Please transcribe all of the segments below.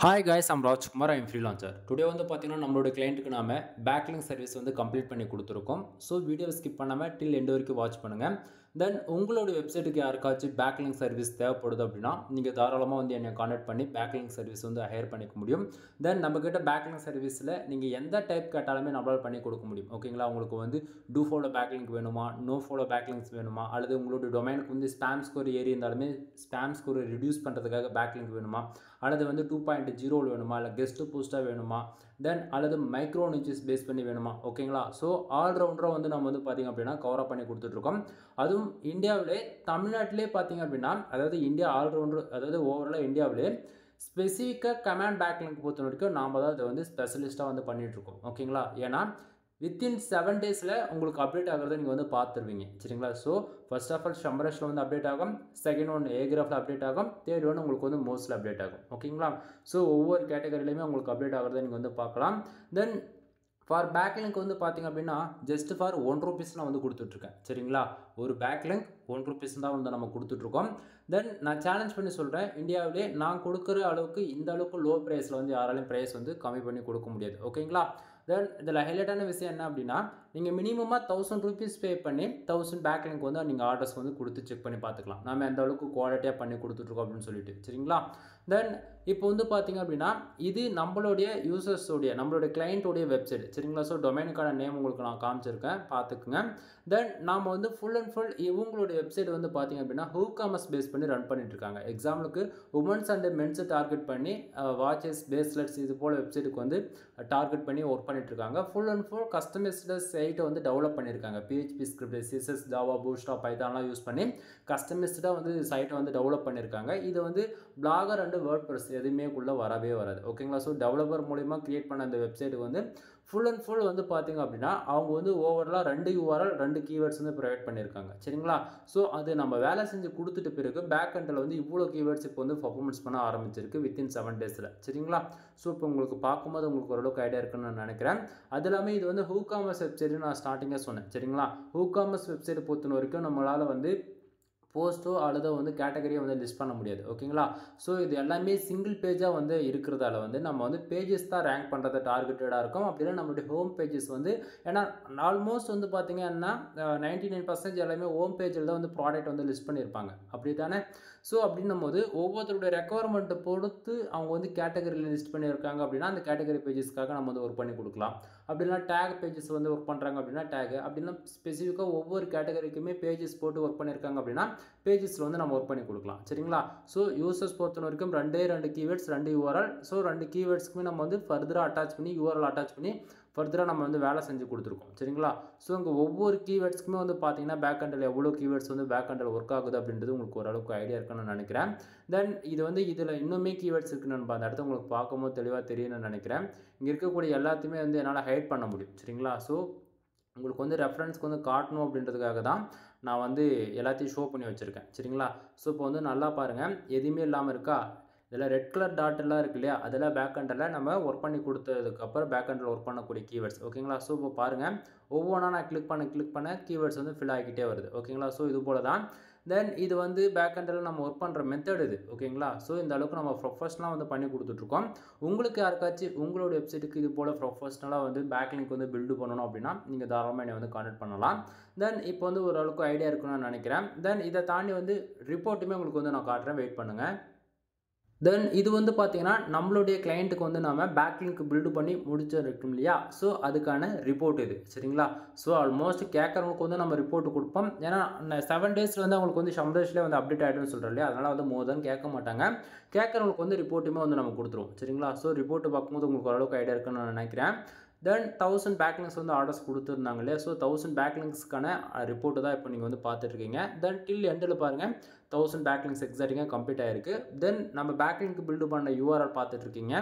Hi guys, I'm Rajkumar. I'm freelancer. Today வந்து பார்த்தீங்கன்னா நம்மளோட கிளையண்ட்டுக்கு நாம பேக்லிங்க் சர்வீஸ் வந்து கம்ப்ளீட் பண்ணி கொடுத்துருக்கோம். ஸோ வீடியோவை ஸ்கிப் பண்ணாமல் டில் எண்ட் வரைக்கும் வாட்ச் பண்ணுங்கள். தென் உங்களோட வெப்சைட்டுக்கு யாருக்காச்சும் பேக்லிங்க் சர்வீஸ் தேவைப்படுது அப்படின்னா நீங்கள் தாராளமாக வந்து என்னை கான்டாக்ட் பண்ணி பேக்லிங்க் சர்வீஸ் வந்து ஹையர் பண்ணிக்க முடியும். தென் நம்மக்கிட்ட பேக்லிங்க் சர்வீஸில் நீங்கள் எந்த டைப் கேட்டாலுமே நம்மளால் பண்ணி கொடுக்க முடியும். ஓகேங்களா, உங்களுக்கு வந்து டூ ஃபாலோ பேக்லிங்க் வேணுமா, நோ ஃபாலோ பேக்லிங்க்ஸ் வேணுமா, அல்லது உங்களோட டொமைனுக்கு வந்து ஸ்பேம் ஸ்கோர் ஏறி இருந்தாலுமே ஸ்பேம் ஸ்கோரை ரிடியூஸ் பண்ணுறதுக்காக பேக்லிங்க் வேணுமா, அல்லது வந்து 2.0 வேணுமா, இல்லை கெஸ்ட் போஸ்ட்டாக வேணுமா, தென் அல்லது மைக்ரோ நிச்சஸ் பேஸ் பண்ணி வேணுமா. ஓகேங்களா, ஸோ ஆல்ரவுண்டராக வந்து நம்ம வந்து பார்த்திங்க அப்படின்னா கவரப் பண்ணி கொடுத்துட்ருக்கோம். அதுவும் இந்தியாவிலே தமிழ்நாட்டிலே பார்த்திங்க அப்படின்னா, அதாவது இந்தியா ஆல்ரவுண்டர், அதாவது ஓவராலாக இந்தியாவிலே ஸ்பெசிஃபிக்காக கமாண்ட் பேக்லிங்க் பொறுத்த வரைக்கும் நாம் தான் அதை வந்து ஸ்பெஷலிஸ்ட்டாக வந்து பண்ணிகிட்ருக்கோம். ஓகேங்களா, ஏன்னா வித்தின் 7 டேஸில் உங்களுக்கு அப்டேட் ஆகிறத நீங்கள் வந்து பார்த்துருவீங்க. சரிங்களா, ஸோ ஃபர்ஸ்ட் ஆஃப் ஆல் ஷம்பரஷில் வந்து அப்டேட் ஆகும், செகண்ட் ஒன் ஏகிராஃபில் அப்டேட் ஆகும், தேர்ட் ஒன் உங்களுக்கு வந்து மோஸ்ட்டில் அப்டேட் ஆகும். ஓகேங்களா, ஸோ ஒவ்வொரு கேட்டகரியிலையுமே உங்களுக்கு அப்டேட் ஆகிறத நீங்கள் வந்து பார்க்கலாம். தென் ஃபார் பேக்லிங்க் வந்து பார்த்திங்க அப்படின்னா ஜஸ்ட் ஃபார் ₹1 நான் வந்து கொடுத்துட்ருக்கேன். சரிங்களா, ஒரு பேக்லிங்க் ₹1 தான் வந்து நம்ம கொடுத்துட்ருக்கோம். தென் நான் சேலஞ்ச் பண்ணி சொல்கிறேன், இந்தியாவிலே நான் கொடுக்குற அளவுக்கு இந்த அளவுக்கு லோ ப்ரைஸில் வந்து யாராலையும் ப்ரைஸ் வந்து கம்மி பண்ணி கொடுக்க முடியாது. ஓகேங்களா, தென் இதில் ஹைலைட்டான விஷயம் என்ன அப்படின்னா, நீங்கள் மினிமமாக ₹1000 பே பண்ணி 1000 பேக்லிங்க் வந்து நீங்கள் ஆர்டர்ஸ் வந்து கொடுத்து செக் பண்ணி பார்த்துக்கலாம், நம்ம எந்த அளவுக்கு குவாலிட்டியாக பண்ணி கொடுத்துட்ருக்கோம் அப்படின்னு சொல்லிட்டு. சரிங்களா, தென் இப்போ வந்து பார்த்திங்க அப்படின்னா இது நம்மளுடைய யூசர்ஸோடைய, நம்மளுடைய கிளைண்ட்டோடைய வெப்சைட். சரிங்களா, ஸோ டொமைனுக்கான நேம் உங்களுக்கு நான் காமிச்சிருக்கேன், பார்த்துக்குங்க. தென் நாம் வந்து ஃபுல் அண்ட் ஃபுல் இவங்களுடைய வெப்சைட் வந்து பார்த்திங்க அப்படின்னா WooCommerce பேஸ் பண்ணி ரன் பண்ணிட்டுருக்காங்க. எக்ஸாம்பிளுக்கு உமன்ஸ் அண்ட் மென்ஸை டார்கெட் பண்ணி வாட்சஸ், பேஸ்லெட்ஸ் இது போல் வெப்சைட்டுக்கு வந்து டார்கெட் பண்ணி ஒர்க் பண்ணிட்டுருக்காங்க. ஃபுல் அண்ட் ஃபுல் கஸ்டமைஸ்டு சைட்டை வந்து டெவலப் பண்ணியிருக்காங்க. PHP script, CSS, Java, Bootstrap, பைத்தான்லாம் யூஸ் பண்ணி கஸ்டமைஸ்டாக வந்து சைட்டை வந்து டெவலப் பண்ணியிருக்காங்க. இது வந்து பிளாகர் அண்டு வேர்ட்பிரஸ் எதுவுமே குள்ளே வரவே வராது. ஓகேங்களா, ஸோ டெவலப்பர் மூலிமா கிரியேட் பண்ண அந்த வெப்சைட்டுக்கு வந்து ஃபுல் அண்ட் ஃபுல் வந்து பார்த்திங்க அப்படின்னா அவங்க வந்து ஓவராலாக 2 URL 2 கீவேர்ட்ஸ் வந்து ப்ரொவைட் பண்ணியிருக்காங்க. சரிங்களா, ஸோ அது நம்ம வேலை செஞ்சு கொடுத்துட்டு பிறகு பேக் எண்டில் வந்து இவ்வளோ கீவேர்ட்ஸ் இப்போ வந்து பர்ஃபார்மன்ஸ் பண்ண ஆரம்பிச்சிருக்கு வித்தின் 7 டேஸில். சரிங்களா, ஸோ இப்போ உங்களுக்கு பார்க்கும்போது உங்களுக்கு ஓரளவுக்கு ஐடியா இருக்குன்னு நான் நினைக்கிறேன். அது இல்லாமல் இது வந்து WooCommerce வெப்சைட்டு நான் ஸ்டார்டிங்காக சொன்னேன். சரிங்களா, WooCommerce வெப்சைட்டை பொறுத்த வரைக்கும் நம்மளால் வந்து போஸ்ட்டோ அல்லது வந்து கேட்டகரியை வந்து லிஸ்ட் பண்ண முடியாது. ஓகேங்களா, ஸோ இது எல்லாமே சிங்கிள் பேஜாக வந்து இருக்கிறதால வந்து நம்ம வந்து பேஜஸ் தான் ரேங்க் பண்ணுறது டார்கெட்டடாக இருக்கும். அப்படின்னா நம்மளுடைய ஹோம் பேஜஸ் வந்து, ஏன்னா ஆல்மோஸ்ட் வந்து பார்த்திங்கன்னா 99% எல்லாமே ஹோம் பேஜில் தான் வந்து ப்ராடக்ட் வந்து லிஸ்ட் பண்ணியிருப்பாங்க. அப்படி தானே, ஸோ அப்படின்னும் போது ஒவ்வொருத்தருடைய ரெக்குவயர்மெண்ட்டை பொறுத்து அவங்க வந்து கேட்டகரியில் லிஸ்ட் பண்ணியிருக்காங்க அப்படின்னா அந்த கேட்டகரி பேஜஸ்க்காக நம்ம வந்து ஒர்க் பண்ணி கொடுக்கலாம். அப்படின்னா டேக் பேஜஸ் வந்து ஒர்க் பண்ணுறாங்க அப்படின்னா டேக், அப்படின்னா ஸ்பெசிஃபிக்காக ஒவ்வொரு கேட்டகரிக்குமே பேஜஸ் போட்டு ஒர்க் பண்ணியிருக்காங்க அப்படின்னா பேஜஸில் வந்து நம்ம ஒர்க் பண்ணி கொடுக்கலாம். சரிங்களா, ஸோ யூசர்ஸ் பொறுத்த வரைக்கும் 2 கீவேர்ட்ஸ் 2 URL, ஸோ 2 கீவேர்ட்ஸ்க்குமே நம்ம வந்து ஃபர்தராக அட்டாச் பண்ணி URL அட்டாச் பண்ணி ஃபர்தராக நம்ம வந்து வேலை செஞ்சு கொடுத்துருக்கோம். சரிங்களா, ஸோ இங்கே ஒவ்வொரு கீவேர்ட்ஸ்க்குமே வந்து பார்த்தீங்கன்னா பேக் எண்டில் எவ்வளோ கீவேர்ட்ஸ் வந்து பேக் எண்டில் ஒர்க் ஆகுது அப்படின்றது உங்களுக்கு ஓரளவுக்கு ஐடியா இருக்குன்னு நினைக்கிறேன். தென் இது வந்து இதில் இன்னுமே கீவேர்ட்ஸ் இருக்குன்னு நான் அந்த இடத்த உங்களுக்கு பார்க்கும்போது தெளிவாக தெரியும்னு நினைக்கிறேன். இங்கே இருக்கக்கூடிய எல்லாத்தையுமே வந்து என்னால் ஹைட் பண்ண முடியும். சரிங்களா, ஸோ உங்களுக்கு வந்து ரெஃபரன்ஸ்க்கு வந்து காட்டணும் அப்படின்றதுக்காக தான் நான் வந்து எல்லாத்தையும் ஷோ பண்ணி வச்சுருக்கேன். சரிங்களா, ஸோ இப்போ வந்து நல்லா பாருங்கள், எதுவுமே இல்லாமல் இருக்கா, இதில் ரெட் கலர் டாட் எல்லாம் இருக்கு இல்லையா, அதெல்லாம் பேக் எண்டில் நம்ம ஒர்க் பண்ணி கொடுத்ததுக்கப்புறம் பேக் எண்டில் ஒர்க் பண்ணக்கூடிய கீவேர்ட்ஸ். ஓகேங்களா, ஸோ இப்போ பாருங்கள் ஒவ்வொன்றா நான் கிளிக் பண்ண கீவேர்ட்ஸ் வந்து ஃபில் ஆகிக்கிட்டே வருது. ஓகேங்களா, ஸோ இது போல் தான். தென் இது வந்து பேக் எண்டில் நம்ம ஒர்க் பண்ணுற மெத்தட் இது. ஓகேங்களா, ஸோ இந்த அளவுக்கு நம்ம ப்ரொஃபஷனலாக வந்து பண்ணி கொடுத்துட்ருக்கோம். உங்களுக்கு யாருக்காச்சும் உங்களோட வெப்சைட்டுக்கு இது போல் ப்ரொஃபஷனலாக வந்து பேக்லிங்க் வந்து பில்டு பண்ணணும் அப்படின்னா நீங்கள் தாராளமாக என்னை வந்து கான்டாக்ட் பண்ணலாம். தென் இப்போ வந்து ஓரளவுக்கு ஐடியா இருக்குன்னு நான் நினைக்கிறேன். தென் இதை தாண்டி வந்து ரிப்போர்ட்டுமே உங்களுக்கு வந்து நான் காட்டுறேன், வெயிட் பண்ணுங்கள். தென் இது வந்து பார்த்திங்கன்னா நம்மளுடைய கிளைண்ட்டுக்கு வந்து நம்ம பேக்லிங்க் பில்டு பண்ணி முடிச்சிருக்கோம் இல்லையா, ஸோ அதுக்கான ரிப்போர்ட் இது. சரிங்களா, ஸோ ஆல்மோஸ்ட் கேட்குறவங்களுக்கு வந்து நம்ம ரிப்போர்ட் கொடுப்போம். ஏன்னா 7 டேஸில் வந்து அவங்களுக்கு வந்து ஷம்பரேஷ்லேயே வந்து அப்டேட் ஆகிடும்னு சொல்கிறோம் இல்லையா, அதனால் வந்து மோர் தென் கேட்க மாட்டாங்க. கேட்குறவங்களுக்கு வந்து ரிப்போர்ட்டுமே வந்து நம்ம கொடுத்துருவோம். சரிங்களா, ஸோ ரிப்போர்ட்டு பார்க்கும்போது உங்களுக்கு ஓரளவுக்கு ஐடியா இருக்குன்னு நான் நினைக்கிறேன். தென் 1000 பேக்லிங்க்ஸ் வந்து ஆர்டர்ஸ் கொடுத்துருந்தாங்க இல்லையா, ஸோ 1000 பேக்லிங்க்ஸ்க்கான ரிப்போர்ட்டு தான் இப்போ நீங்கள் வந்து பார்த்துட்ருக்கீங்க. தென் டில் எண்டில் பாருங்கள் 1000 பேக்லிங்க்ஸ் எக்ஸாக்டாக கம்ப்ளீட் ஆகிருக்கு. தென் நம்ம பேக்லிங்க் பில்டு பண்ண URL பார்த்துட்ருக்கீங்க.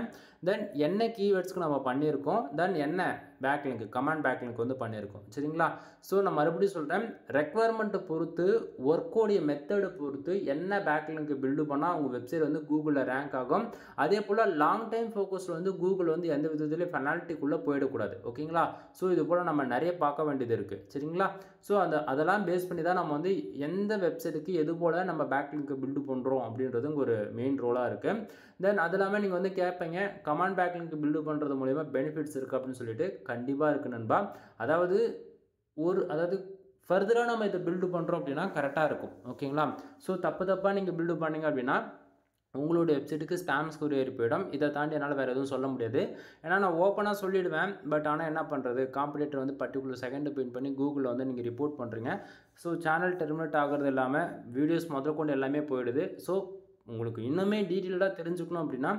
தென் என்ன கீவேர்ட்ஸ்க்கு நம்ம பண்ணியிருக்கோம், தென் என்ன பேக்லிங்க் கமாண்ட் பேக்லிங்க் வந்து பண்ணியிருக்கோம். சரிங்களா? ஸோ நான் மறுபடியும் சொல்கிறேன், ரெக்குவயர்மெண்ட்டை பொறுத்து ஒர்க்கோடைய மெத்தடை பொறுத்து என்ன பேக்லிங்க் பில்டு பண்ணால் உங்கள் வெப்சைட் வந்து கூகுளில் ரேங்க் ஆகும். அதே போல் லாங் டைம் ஃபோக்கஸில் வந்து கூகுள் வந்து எந்த விதத்துலேயும் பெனால்ட்டிக்குள்ளே போயிடக்கூடாது. ஓகேங்களா? ஸோ இது போல் நம்ம நிறைய பார்க்க வேண்டியது இருக்குது. சரிங்களா? ஸோ அதெல்லாம் பேஸ் பண்ணி தான் நம்ம வந்து எந்த வெப்சைட்டுக்கு எது போல் நம்ம பேக்லிங்க் பில்டு பண்ணுறோம் அப்படின்றது ஒரு மெயின் ரோலாக இருக்குது. தென் அது இல்லாமல் நீங்கள் வந்து கேட்பீங்க, கமாண்ட் பேக்லிங்க் பில்டு பண்ணுறது மூலயமா பெனிஃபிட்ஸ் இருக்குது அப்படின்னு சொல்லிட்டு. கண்டிப்பாக இருக்குது நண்பா. அதாவது ஃபர்தராக நம்ம இதை பில்டு பண்ணுறோம் அப்படின்னா கரெக்டாக இருக்கும். ஓகேங்களா? ஸோ தப்பாக நீங்கள் பில்டு பண்ணீங்க அப்படின்னா உங்களுடைய வெப்சைட்டுக்கு ஸ்பேம் ஸ்கோர் ஏறி போயிடும். இதை தாண்டி என்னால் வேறு எதுவும் சொல்ல முடியாது. ஏன்னா நான் ஓப்பனாக சொல்லிவிடுவேன். பட் ஆனால் என்ன பண்ணுறது, காம்படிட்டர் வந்து பர்டிகுலர் செகண்ட் பின் பண்ணி கூகுளில் வந்து நீங்கள் ரிப்போர்ட் பண்ணுறீங்க. ஸோ சேனல் டெர்மினேட் ஆகிறது இல்லாமல் வீடியோஸ் முதற்கொண்டு எல்லாமே போயிடுது. ஸோ உங்களுக்கு இன்னுமே டீட்டெயில்டாக தெரிஞ்சுக்கணும் அப்படின்னா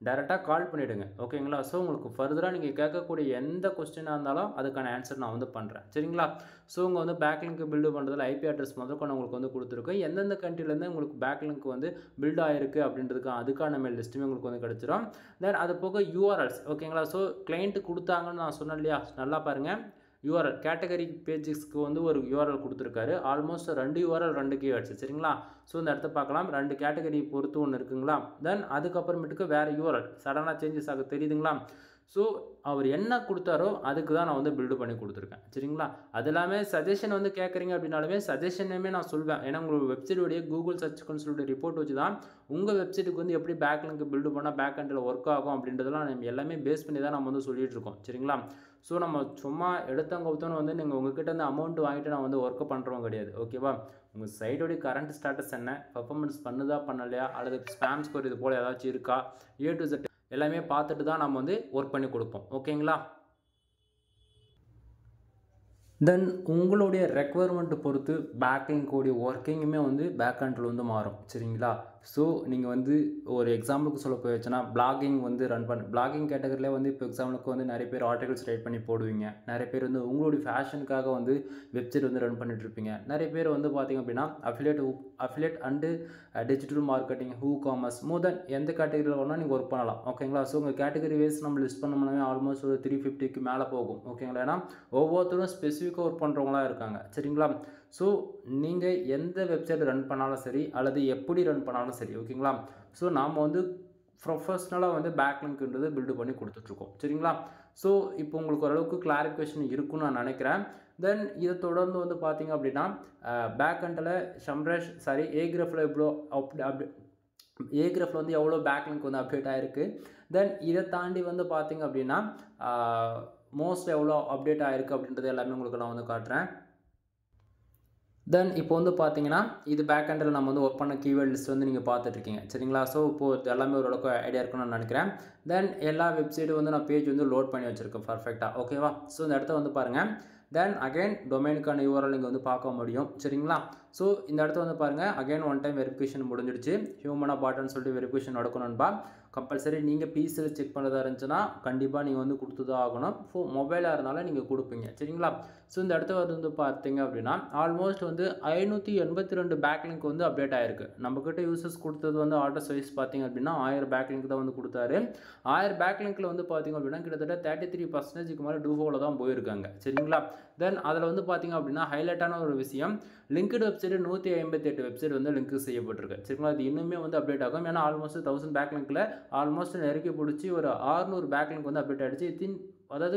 டைரெக்டாக கால் பண்ணிவிடுங்க. ஓகேங்களா? ஸோ உங்களுக்கு ஃபர்தராக நீங்கள் கேட்கக்கூடிய எந்த கொஸ்டினாக இருந்தாலும் அதுக்கான ஆன்சர் நான் வந்து பண்ணுறேன். சரிங்களா? ஸோ உங்கள் வந்து பேக்லிங்க் பில்டு பண்ணுறதுல ஐபி அட்ரஸ் முதற்கொண்டு உங்களுக்கு வந்து கொடுத்துருக்கோம். எந்தெந்த கண்ட்ரிலேருந்து உங்களுக்கு பேக்லிங்க் வந்து பில்ட் ஆகிருக்கு அப்படின்றதுக்கு அதுக்கான மெயில் லிஸ்ட்டுமே உங்களுக்கு வந்து கிடச்சிரும். தென் அது போக யூஆர்எல்ஸ். ஓகேங்களா? ஸோ கிளைண்ட்டு கொடுத்தாங்கன்னு நான் சொன்னேன் இல்லையா? நல்லா பாருங்கள். யூஆர்எல் கேட்டகரி பேஜஸ்க்கு வந்து ஒரு யூஆர்எல் கொடுத்துருக்காரு. Almost 2 URL 2 keywords. சரிங்களா? ஸோ இந்த இடத்த பார்க்கலாம். 2 கேட்டகரி பொறுத்து ஒன்று இருக்குங்களா? தென் அதுக்கப்புறமேட்டுக்கு வேறு யூஆர்எல் சடனாக சேஞ்சஸ் ஆக தெரியுதுங்களா? ஸோ அவர் என்ன கொடுத்தாரோ அதுக்கு தான் நான் வந்து பில்டு பண்ணி கொடுத்துருக்கேன். சரிங்களா? அது இல்லாமல் சஜஷன் வந்து கேட்குறீங்க அப்படின்னாலுமே சஜஷனுமே நான் சொல்வேன். ஏன்னா உங்கள் வெப்சைட்டுடைய கூகுள் சர்ச் கன்சோலுடைய ரிப்போர்ட் வச்சு தான் உங்கள் வெப்சைட்டுக்கு வந்து எப்படி பேக்லிங்க் பில்டு பண்ணால் பேக் எண்டில் ஒர்க் ஆகும் அப்படின்றதெல்லாம் நம்ம எல்லாமே பேஸ் பண்ணி தான் நம்ம வந்து சொல்லிகிட்டு இருக்கோம். சரிங்களா? ஸோ நம்ம சும்மா எடுத்தவங்க வந்து நீங்கள் உங்ககிட்ட இருந்து அமௌண்ட் வாங்கிட்டு நான் வந்து ஒர்க்கு பண்ணுறவங்க கிடையாது. ஓகேவா? உங்கள் சைட்டோடைய கரண்ட் ஸ்டேட்டஸ் என்ன, பர்ஃபார்மன்ஸ் பண்ணுதா பண்ணலையா, அல்லது ஸ்பேம் ஸ்கோர் இது போல் ஏதாச்சும் இருக்கா, A to Z எல்லாமே பார்த்துட்டு தான் நம்ம வந்து ஒர்க் பண்ணி கொடுப்போம். ஓகேங்களா? தென் உங்களுடைய ரெக்குவயர்மெண்ட்டை பொறுத்து பேக்லிங்கோடைய ஒர்க்கிங்குமே வந்து பேக் எண்டில் வந்து மாறும். சரிங்களா? ஸோ நீங்கள் வந்து ஒரு எக்ஸாம்பிளுக்கு சொல்ல போயிடுச்சுன்னா பிளாகிங் வந்து பிளாகிங் கேட்டகரியில் வந்து இப்போ எக்ஸாம்பிளுக்கு வந்து நிறைய பேர் ஆர்டிகல்ஸ் ரைட் பண்ணி போடுவீங்க. நிறைய பேர் வந்து உங்களுடைய ஃபேஷனுக்காக வந்து வெப்சைட் வந்து ரன் பண்ணிட்டுருப்பீங்க. நிறைய பேர் வந்து பார்த்திங்க அப்படின்னா affiliate and digital marketing, commerce more then எந்த கேட்டகரியில் வேணால் நீங்கள் ஒர்க் பண்ணலாம். ஓகேங்களா? ஸோ உங்கள் கேட்டகரி வைஸ் நம்ம லிஸ்ட் பண்ணோம்னாவே ஆல்மோஸ்ட் ஒரு 350க்கு மேலே போகும். ஓகேங்களா? ஏன்னா ஒவ்வொருத்தரும் ஸ்பெசிஃபிக்காக ஒர்க் பண்ணுறவங்களா இருக்காங்க. சரிங்களா? ஸோ நீங்கள் எந்த வெப்சைட் ரன் பண்ணாலும் சரி அல்லது எப்படி ரன் பண்ணாலும் சரி. ஓகேங்களா? ஸோ நாம் வந்து ப்ரொஃபஷ்னலாக வந்து பேக்லிங்க்ன்றது பில்டு பண்ணி கொடுத்துட்ருக்கோம். சரிங்களா? ஸோ இப்போ உங்களுக்கு ஓரளவுக்கு கிளாரிஃபிகேஷன் இருக்குன்னு நான் நினைக்கிறேன். தென் இதை தொடர்ந்து வந்து பார்த்திங்க அப்படின்னா பேக் எண்டில் ஏகிராஃபில் ஏகிராஃபில் வந்து எவ்வளோ பேக்லிங்க் வந்து அப்டேட் ஆகிருக்கு. தென் இதை தாண்டி வந்து பார்த்திங்க அப்படின்னா மோஸ்ட் எவ்வளோ அப்டேட் ஆகிருக்கு அப்படின்றது எல்லாமே உங்களுக்கு நான் வந்து காட்டுறேன். தென் இப்போ வந்து பார்த்தீங்கன்னா இது பேக் எண்டில் நம்ம வந்து ஒர்க் பண்ண கீவேர்ட் லிஸ்ட் வந்து நீங்கள் பார்த்துட்ருக்கீங்க. சரிங்களா? ஸோ இப்போது எல்லாமே ஓரளவுக்கு ஐடியா இருக்குன்னு நான் நினைக்கிறேன். தென் எல்லா வெப்சைட்டும் வந்து நான் பேஜ் வந்து லோட் பண்ணி வச்சுருக்கேன் பர்ஃபெக்டாக. ஓகேவா? ஸோ இந்த இடத்த வந்து பாருங்கள். தென் அகைன் டொமைனுக்கான யூஆர்எல் நீங்கள் வந்து பார்க்க முடியும். சரிங்களா? ஸோ இந்த இடத்த வந்து பாருங்கள். அகைன் ஒன் டைம் வெரிஃபிகேஷன் முடிஞ்சிடுச்சு. ஹியூமனாக பாட்டன் சொல்லிட்டு வெரிஃபிகேஷன் நடக்கணும்பா. கம்பல்சரி நீங்கள் பிசியில் செக் பண்ணுறதா இருந்துச்சுன்னா கண்டிப்பாக நீங்கள் வந்து கொடுத்து தான் ஆகணும். மொபைலாக இருந்தாலும் நீங்கள் கொடுப்பீங்க. சரிங்களா? ஸோ இந்த இடத்த வந்து பார்த்தீங்க அப்படின்னா ஆல்மோஸ்ட் வந்து 582 பேக்லிங்க் வந்து அப்டேட் ஆகிருக்கு. நம்மக்கிட்ட யூசர்ஸ் கொடுத்தது வந்து ஆர்டர்ஸ் வைஸ் பார்த்திங்க அப்படின்னா 1000 பேக்லிங்க் தான் வந்து கொடுத்தாரு. 1000 பேக்லிங்கில் வந்து பார்த்திங்க அப்படின்னா கிட்டத்தட்ட 33% மேலே டூஹோவில் தான் போயிருக்காங்க. சரிங்களா? தென் அதில் வந்து பார்த்திங்க அப்படின்னா ஹைலைட்டான ஒரு விஷயம், லிங்க்டு வெப்சைட் 158 வெப்சைட் வந்து லிங்க் செய்யப்பட்டிருக்கு. சரிங்களா? இது இன்னுமே வந்து அப்டேட் ஆகும். ஏன்னா ஆல்மோஸ்ட் 1000 பேக்லிங்கில் ஆல்மோஸ்ட் நெருக்கி பிடிச்சி ஒரு 600 பேக்லிங்க் வந்து அப்டேட் ஆகிடுச்சு.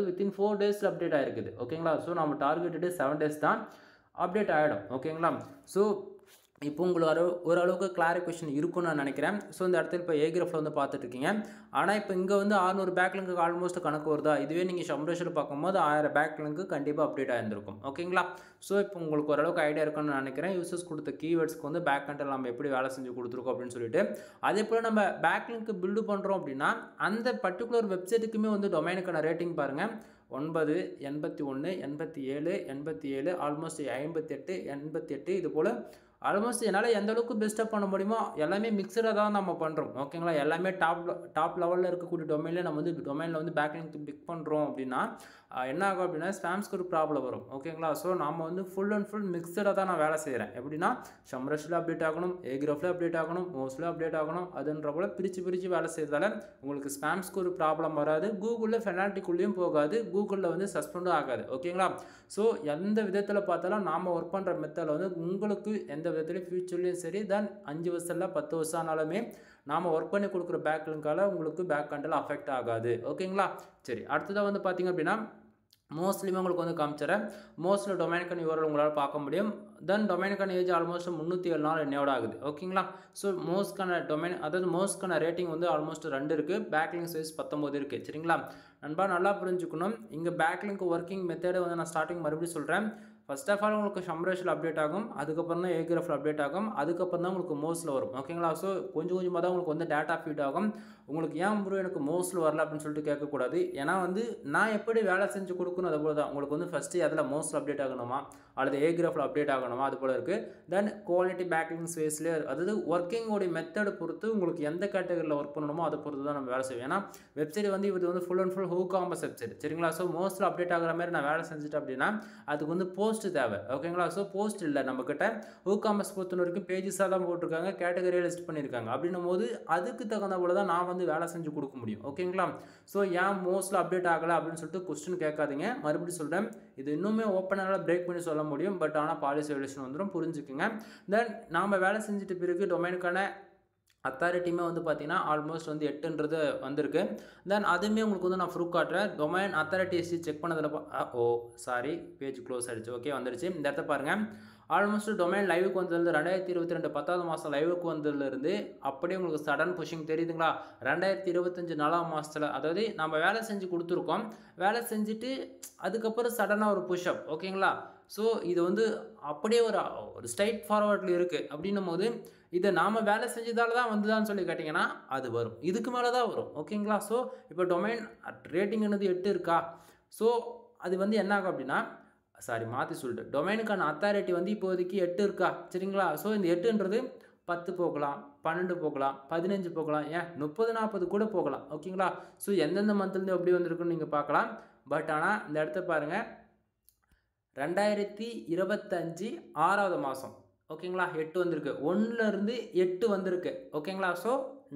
வித்தின் 4 டேஸில் அப்டேட் ஆகிருக்குது. ஓகேங்களா? ஸோ நம்ம டார்கெட்டடு 7 டேஸ் தான் அப்டேட் ஆகிடும். ஓகேங்களா? ஸோ இப்போ உங்களுக்கு ஓரளவுக்கு கிளாரிஃபிகேஷன் இருக்குன்னு நான் நினைக்கிறேன். ஸோ இந்த இடத்துல இப்போ ஏகிராஃபில் வந்து பார்த்துட்ருக்கீங்க. ஆனால் இப்போ இங்கே வந்து 600 பேக்லிங்க்கு ஆல்மோஸ்ட் கணக்கு வருதா? இதுவே நீங்கள் ஷம்ரேஷில் பார்க்கும்போது 1000 பேக்லிங்க்கு கண்டிப்பாக அப்டேட் ஆகிருந்திருக்கும். ஓகேங்களா? ஸோ இப்போ உங்களுக்கு ஓரளவுக்கு ஐடியா இருக்குன்னு நினைக்கிறேன். யூசர்ஸ் கொடுத்த கீவேர்ட்ஸ்க்கு வந்து பேக் எண்டில் நம்ம எப்படி வேலை செஞ்சு கொடுத்துருக்கோம் அப்படின்னு சொல்லிட்டு. அதே போல் நம்ம பேக்லிங்க்கு பில்டு பண்ணுறோம் அப்படின்னா அந்த பர்டிகுலர் வெப்சைட்டுக்குமே வந்து டொமைனுக்கான ரேட்டிங் பாருங்கள். 9, 81, 87, 87, ஆல்மோஸ்ட் 58, 88 இது போல் ஆல்மோஸ்ட் என்னால் எந்த அளவுக்கு பெஸ்ட்டாக பண்ண முடியுமோ எல்லாமே மிக்சடாக தான் நம்ம பண்ணுறோம். ஓகேங்களா? எல்லாமே டாப் லெவலில் இருக்கக்கூடிய டொமைனில் நம்ம வந்து டொமைனில் வந்து பேக்லிங்க் பிக் பண்ணுறோம் அப்படின்னா என்ன ஆகும் அப்படின்னா ஸ்பாம்ஸ்க்கு ஒரு ப்ராப்ளம் வரும். ஓகேங்களா? ஸோ நம்ம வந்து ஃபுல் அண்ட் ஃபுல் மிக்சடாக தான் நான் வேலை செய்கிறேன். எப்படின்னா சம்ரஷில் அப்டேட் ஆகணும், ஏகிராஃபில் அப்டேட் ஆகணும், மோஸ்ட்ல அப்டேட் ஆகணும். அதுன்ற போல் பிரித்து வேலை செய்கிறதால உங்களுக்கு ஸ்பாம்ஸ்க்கு ஒரு ப்ராப்ளம் வராது. கூகுளில் பெனால்ட்டிக்குள்ளேயும் போகாது, கூகுளில் வந்து சஸ்பெண்டும் ஆகாது. ஓகேங்களா? ஸோ எந்த விதத்தில் பார்த்தாலும் நாம் ஒர்க் பண்ணுற மெத்தடில் வந்து உங்களுக்கு எந்த விதத்துலையும் ஃபியூச்சர்லேயும் சரி 5 வருஷம் இல்லை 10 வருஷம் ஆனாலுமே நாம் ஒர்க் பண்ணி கொடுக்குற பேக்லிங்கால் உங்களுக்கு பேக் கண்டில் அஃபெக்ட் ஆகாது. ஓகேங்களா? சரி, அடுத்ததாக வந்து பார்த்திங்க அப்படின்னா மோஸ்ட்லியுமே உங்களுக்கு வந்து காமிச்சிடறேன். மோஸ்ட்ல டொமைனுக்கான URL உங்களால் பார்க்க முடியும். டொமைனுக்கான ஏஜ் ஆல்மோஸ்ட் 307 நாள் என்னோட ஆகுது. ஓகேங்களா? ஸோ மோஸ்ட்கான டொமைன் அதாவது மோஸ்ட்கான ரேட்டிங் வந்து ஆல்மோஸ்ட் 2 இருக்குது. பேக்லிங்க் சைஸ் 19 இருக்குது. சரிங்களா நண்பா? நல்லா புரிஞ்சுக்கணும். இங்கே பேக்லிங்க் ஒர்க்கிங் மெத்தடை வந்து நான் ஸ்டார்டிங் மறுபடியும் சொல்கிறேன். ஃபர்ஸ்ட் ஆஃப் ஆல் உங்களுக்கு சம்ரஷில் அப்டேட் ஆகும், அதுக்கப்புறம் தான் ஏகிராஃபில் அப்டேட் ஆகும், அதுக்கப்புறம் தான் உங்களுக்கு மோஸ்ட்டில் வரும். ஓகேங்களா? ஸோ கொஞ்சமாக தான் உங்களுக்கு வந்து டேட்டா ஃபீட் ஆகும். உங்களுக்கு ஏன் ப்ரோ எனக்கு மோஸ்ட்டில் வரல அப்படின்னு சொல்லிட்டு கேட்கக்கூடாது. ஏன்னா வந்து நான் எப்படி வேலை செஞ்சு கொடுக்கணும் அது போல தான். உங்களுக்கு வந்து ஃபஸ்ட்டு அதில் மோஸ்ட்டில் அப்டேட் ஆகணுமா அல்லது ஏகிராஃபில் அப்டேட் ஆகணுமா அது போல் இருக்குது. குவாலிட்டி பேக்லிங் ஸ்பேஸ்லேயே அதாவது ஒர்க்கிங்கோடைய மெத்தடை பொறுத்து உங்களுக்கு எந்த கேட்டகரியில் ஒர்க் பண்ணணுமோ அதை பொறுத்து தான் நம்ம வேலை செய்வோம். ஏன்னா வெப்சைட் வந்து இது வந்து full and full WooCommerce website. சரிங்களா? ஸோ மோஸ்ட்டில் அப்டேட் ஆகிற மாதிரி நான் வேலை செஞ்சுட்டேன் அப்படின்னா அதுக்கு வந்து போஸ்ட் தேவை. ஓகேங்களா? ஸோ போஸ்ட் இல்லை நம்மக்கிட்ட. WooCommerce பொறுத்த வரைக்கும் பேஜஸாக தான் போட்டிருக்காங்க, கேட்டகரியாக லிஸ்ட் பண்ணியிருக்காங்க. அப்படின்னும் போது அதுக்கு தகுந்த போல தான் நான் வந்து வேலை செஞ்சு கொடுக்க முடியும். ஓகேங்களா? ஸோ ஏன் மோஸ்ட்டில் அப்டேட் ஆகலை அப்படின்னு சொல்லிட்டு கொஸ்டின் கேட்காதீங்க. மறுபடியும் சொல்கிறேன், இது இன்னுமே ஓப்பனாக பிரேக் பண்ணி சொல்ல முடியும். பட் ஆனால் பாலிசி வைலேஷன் வந்துடும், புரிஞ்சுக்குங்க. நாம் வேலை செஞ்சுட்டு பிறகு டொமைனுக்கான அத்தாரிட்டியுமே வந்து பார்த்தீங்கன்னா ஆல்மோஸ்ட் வந்து 8ன்றது வந்திருக்கு. அதுவுமே உங்களுக்கு வந்து நான் ப்ரூஃப் காட்டுறேன். டொமைன் அத்தாரிட்டி செக் பண்ணதில் பேஜ் க்ளோஸ் ஆகிடுச்சு. ஓகே, வந்துடுச்சு. இந்த இடத்த பாருங்கள். ஆல்மோஸ்ட் டொமைன் லைவுக்கு வந்ததுலேருந்து 2022 10வது மாதம் லைவுக்கு வந்ததுலேருந்து அப்படியே உங்களுக்கு சடன் புஷிங் தெரியுதுங்களா? 2025 4ஆம் மாதத்தில் அதாவது நம்ம வேலை செஞ்சு கொடுத்துருக்கோம். வேலை செஞ்சுட்டு அதுக்கப்புறம் சடனாக ஒரு புஷ்அப். ஓகேங்களா? ஸோ இது வந்து அப்படியே ஒரு ஸ்ட்ரைட் ஃபார்வர்டில் இருக்குது. அப்படின்னும் போது இதை நாம் வேலை செஞ்சதால தான் வந்துதான்னு சொல்லி கேட்டிங்கன்னா அது வரும், இதுக்கு மேலே தான் வரும். ஓகேங்களா? ஸோ இப்போ டொமைன் ரேட்டிங் என்னது 8 இருக்கா? ஸோ அது வந்து என்ன ஆகும் அப்படின்னா மாற்றி சொல்லிட்டு டொமைனுக்கான அத்தாரிட்டி வந்து இப்போதைக்கு 8 இருக்கா? சரிங்களா? ஸோ இந்த 8ன்றது 10 போகலாம், 12 போகலாம், 15 போகலாம், ஏன் 30 40 கூட போகலாம். ஓகேங்களா? ஸோ எந்தெந்த மந்த்லேருந்து எப்படி வந்திருக்குன்னு நீங்கள் பார்க்கலாம். பட் ஆனால் இந்த இடத்த பாருங்கள், 2025 6வது மாதம். ஓகேங்களா? 8 வந்திருக்கு, 1லேருந்து 8 வந்திருக்கு. ஓகேங்களா? ஸோ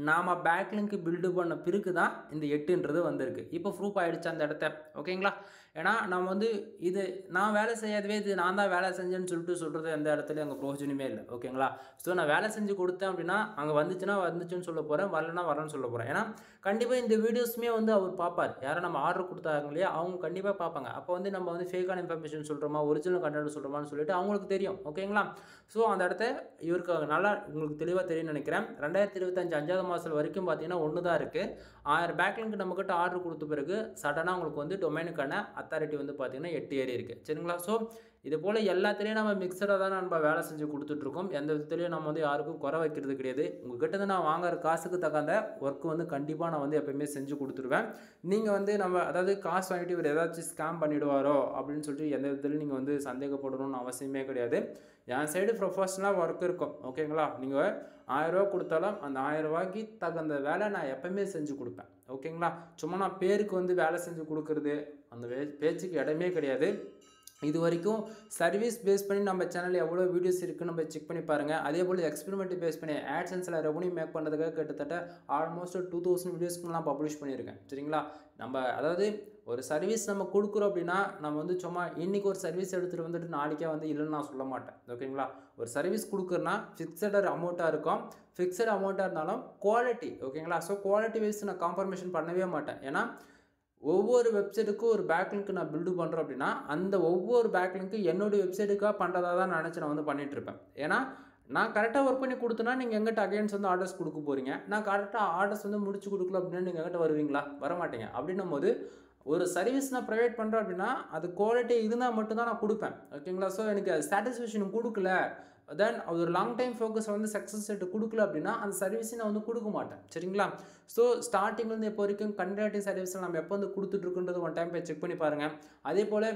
நாம் பேக்லிங்க் பில்டு பண்ண பிறகு தான் இந்த 8ன்றது வந்திருக்கு. இப்போ ப்ரூஃப் ஆகிடுச்சு அந்த இடத்த. ஓகேங்களா? ஏன்னா நம்ம வந்து இது நான் வேலை செய்யாதவே இது நான் தான் வேலை செஞ்சேன்னு சொல்கிறது எந்த இடத்துலையும் அங்கே பிரயோஜனமே இல்லை. ஓகேங்களா? ஸோ நான் வேலை செஞ்சு கொடுத்தேன் அப்படின்னா அங்கே வந்துச்சுன்னு சொல்ல போகிறேன், வரலன்னா வரேன்னு சொல்ல போகிறேன். ஏன்னா கண்டிப்பாக இந்த வீடியோஸுமே வந்து அவர் பார்ப்பார். யாரை நம்ம ஆர்டர் கொடுத்தாங்க இல்லையா, அவங்க கண்டிப்பாக பார்ப்பாங்க. அப்போ வந்து நம்ம வந்து ஃபேக்கான இன்ஃபர்மேஷன் சொல்கிறோமா ஒரிஜினல் கண்டென்ட் சொல்கிறோமான்னு சொல்லிட்டு அவங்களுக்கு தெரியும். ஓகேங்களா? ஸோ அந்த இடத்த இவருக்கு நல்லா உங்களுக்கு தெளிவாக தெரியும்னு நினைக்கிறேன். 2025 5வது மாதம் வரைக்கும் பார்த்தீங்கன்னா 1 தான் இருக்குது. 1000 பேக்லிங்க் நம்மக்கிட்ட ஆர்டர் கொடுத்த பிறகு சடனாக உங்களுக்கு வந்து டொமைனுக்கான அத்தாரிட்டி வந்து பார்த்தீங்கன்னா 8 ஏறி இருக்குது. சரிங்களா? ஸோ இது போல் எல்லாத்துலேயும் நம்ம மிக்சடாக தான் நம்ம வேலை செஞ்சு கொடுத்துட்ருக்கோம். எந்த விதத்துலையும் நம்ம வந்து யாருக்கும் குறை வைக்கிறது கிடையாது. உங்கள்கிட்ட நான் வாங்குற காசுக்கு தகுந்த ஒர்க்கு வந்து கண்டிப்பாக நான் வந்து எப்போயுமே செஞ்சு கொடுத்துருவேன். நீங்கள் வந்து நம்ம அதாவது காசு வாங்கிட்டு இவர் ஏதாச்சும் ஸ்கேம் பண்ணிவிடுவாரோ அப்படின்னு சொல்லிட்டு எந்த விதத்துலையும் நீங்கள் வந்து சந்தேகப்படணும்னு அவசியமே கிடையாது. என் சைடு ப்ரொஃபஷனலாக ஒர்க் இருக்கும். ஓகேங்களா? நீங்கள் 1000 ரூபா கொடுத்தாலும் அந்த 1000 ரூபாய்க்கு தகுந்த வேலை நான் எப்போயுமே செஞ்சு கொடுப்பேன். ஓகேங்களா? சும்மா நான் பேருக்கு வந்து வேலை செஞ்சு கொடுக்குறது அந்த பேச்சுக்கு இடமே கிடையாது. இது வரைக்கும் சர்வீஸ் பேஸ் பண்ணி நம்ம சேனலில் எவ்வளோ வீடியோஸ் இருக்குன்னு நம்ம செக் பண்ணி பாருங்கள். அதே போல் எக்ஸ்பெரிமெண்ட் பேஸ் பண்ணி AdSenseல ரெவன்யூ மேக் பண்ணுறதுக்காக கிட்டத்தட்ட ஆல்மோஸ்ட் 2000 வீடியோஸ்க்கு நான் பப்ளிஷ் பண்ணியிருக்கேன். சரிங்களா? நம்ம அதாவது ஒரு சர்வீஸ் நம்ம கொடுக்குறோம் அப்படின்னா நம்ம வந்து சும்மா இன்றைக்கி ஒரு சர்வீஸ் எடுத்துகிட்டு வந்துட்டு நாளைக்கே வந்து இல்லைன்னு நான் சொல்ல மாட்டேன். ஓகேங்களா? ஒரு சர்வீஸ் கொடுக்குறேன்னா ஃபிக்ஸட் அமௌண்ட்டாக இருக்கும். ஃபிக்ஸட் அமௌண்ட்டாக இருந்தாலும் குவாலிட்டி. ஓகேங்களா? ஸோ குவாலிட்டி வைஸ் நான் காம்ப்ரமைஷன் பண்ணவே மாட்டேன். ஏன்னா ஒவ்வொரு வெப்சைட்டுக்கும் ஒரு பேக்லிங்க் நான் பில்டு பண்ணுறோம் அப்படின்னா அந்த ஒவ்வொரு பேக்லிங்க்கு என்னுடைய வெப்சைட்டுக்காக பண்ணுறதா தான் நினச்சி நான் வந்து பண்ணிகிட்ருப்பேன். ஏன்னா நான் கரெக்டாக ஒர்க் பண்ணி கொடுத்தனா நீங்கள் எங்கிட்ட அகைன்ஸ் வந்து ஆர்டர்ஸ் கொடுக்க போகிறீங்க. நான் கரெக்டாக ஆர்டர்ஸ் வந்து முடிச்சு கொடுக்கல அப்படின்னா நீங்கள் எங்கிட்ட வருவீங்களா? வரமாட்டீங்க. அப்படின்னும் போது ஒரு சர்வீஸ் நான் ப்ரொவைட் பண்ணுறேன் அப்படின்னா அது குவாலிட்டி இருந்தால் மட்டும்தான் நான் கொடுப்பேன். ஓகேங்களா? ஸோ எனக்கு சாட்டிஸ்ஃபேக்ஷன் கொடுக்கல, தென் அது ஒரு லாங் டைம் ஃபோக்கஸ் வந்து சக்ஸஸ் ரேட்டு கொடுக்கல அப்படின்னா அந்த சர்வீஸை நான் வந்து கொடுக்க மாட்டேன். சரிங்களா? ஸோ ஸ்டார்டிங்லேருந்து இப்போ வரைக்கும் கண்டக்டிங் சர்வீஸில் நம்ம எப்போ வந்து கொடுத்துட்ருக்குன்றது ஒன் டைம் போய் செக் பண்ணி பாருங்கள். அதே போல்